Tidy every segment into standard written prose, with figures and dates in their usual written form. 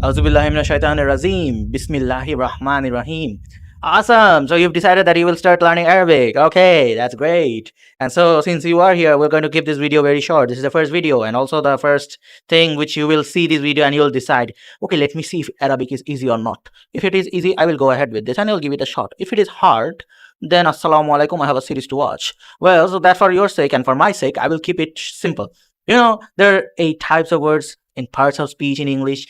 Auzubillahi minash shaitanir rajeem. Bismillahir Rahmanir Rahim. Awesome. So you've decided that you will start learning Arabic. Okay, that's great. And so since you are here, we're going to keep this video very short. This is the first video and also the first thing which you will see this video and you'll decide, okay, let me see if Arabic is easy or not. If it is easy, I will go ahead with this and I'll give it a shot. If it is hard, then assalamu alaikum, I have a series to watch. Well, so that for your sake and for my sake, I will keep it simple. You know, there are 8 types of words in parts of speech in English.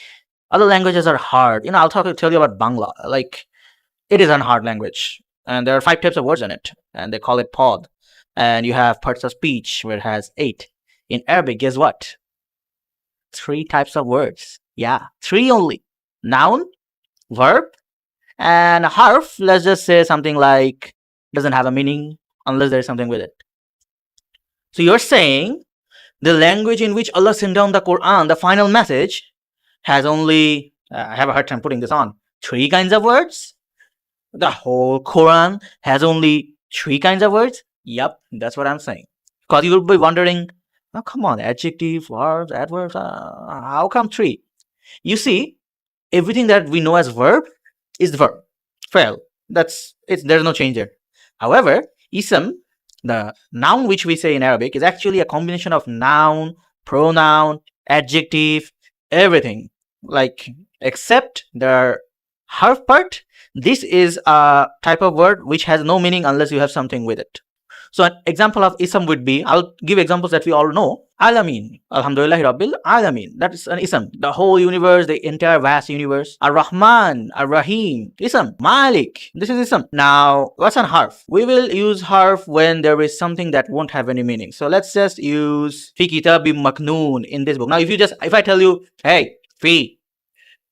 Other languages are hard. You know, I'll tell you about Bangla. Like, it is a hard language. And there are 5 types of words in it. And they call it pod. And you have parts of speech where it has 8. In Arabic, guess what? 3 types of words. Yeah, 3 only. Noun, verb, and harf, let's just say something like, doesn't have a meaning unless there's something with it. So you're saying the language in which Allah sent down the Quran, the final message, has only, I have a hard time putting this on, 3 kinds of words? The whole Quran has only 3 kinds of words? Yep, that's what I'm saying. Because you will be wondering, oh, come on, adjectives, verbs, adverbs, how come 3? You see, everything that we know as verb is verb. Fail. There's no change there. However, ism, the noun which we say in Arabic, is actually a combination of noun, pronoun, adjective, everything. Like, except the harf part, this is a type of word which has no meaning unless you have something with it. So an example of ism would be, I'll give examples that we all know. Alamin, Alhamdulillahi Rabbil Alamin. That is an ism. The whole universe, the entire vast universe. Ar-Rahman, Ar-Rahim, ism. Malik, this is ism. Now, what's an harf? We will use harf when there is something that won't have any meaning. So let's just use fi kitabim maknoon in this book. Now, if I tell you, hey, fi,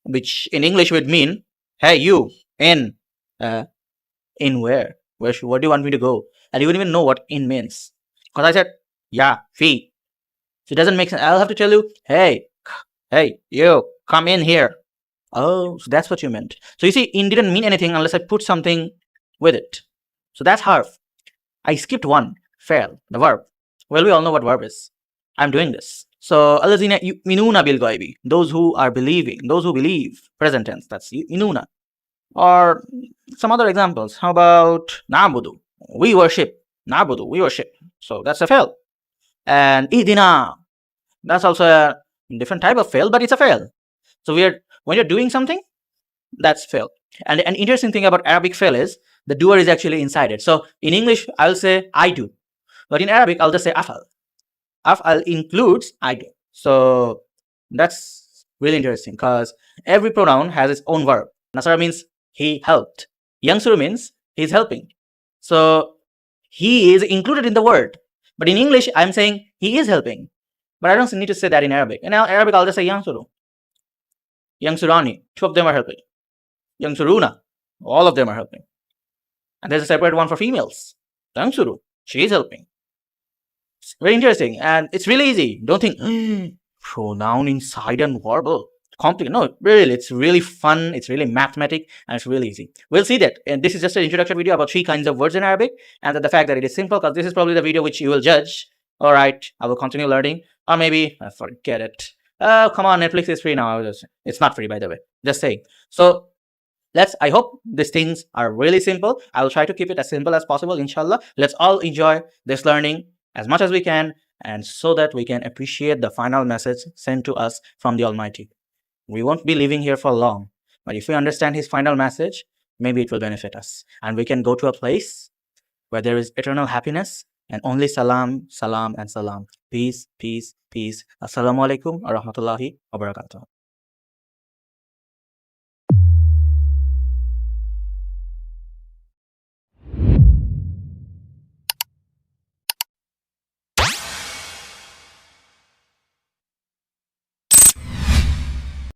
which in English would mean, hey, you, in where? Where do you want me to go? And you wouldn't even know what in means. Because I said, yeah, fi. So it doesn't make sense. I'll have to tell you, hey, you, come in here. Oh, so that's what you meant. So you see, in didn't mean anything unless I put something with it. So that's harf. I skipped one, fail, the verb. Well, we all know what verb is. I'm doing this. So, alladhina yu'minuna bil ghaibi, those who are believing, those who believe, present tense, that's yu'minuna. Or some other examples. How about na'budu? We worship. Na'budu, we worship. So that's a fail. And idina, that's also a different type of fail, but it's a fail. So when you're doing something, that's fail. And an interesting thing about Arabic fail is the doer is actually inside it. So in English, I'll say I do. But in Arabic, I'll just say afal. Afal includes I do. So that's really interesting because every pronoun has its own verb. Nasara means he helped. Yansuru means he's helping. So he is included in the word. But in English, I'm saying he is helping. But I don't need to say that in Arabic. In Arabic, I'll just say yansuru. Yansurani, 2 of them are helping. Yansuruna, all of them are helping. And there's a separate one for females. Yansuru, she is helping. It's very interesting. And it's really easy. Don't think, pronoun inside and verbal. Complicated. No, really, it's really fun, it's really mathematic, and it's really easy. We'll see that. And this is just an introduction video about 3 kinds of words in Arabic, and the fact that it is simple, because this is probably the video which you will judge. All right, I will continue learning, or maybe forget it. Oh, come on, Netflix is free now. It's not free, by the way. Just saying. So I hope these things are really simple. I will try to keep it as simple as possible, inshallah. Let's all enjoy this learning as much as we can, and so that we can appreciate the final message sent to us from the Almighty. We won't be living here for long, but if we understand His final message, maybe it will benefit us. And we can go to a place where there is eternal happiness and only salam, salam, and salam. Peace, peace, peace. Assalamu alaikum wa rahmatullahi wa barakatuh.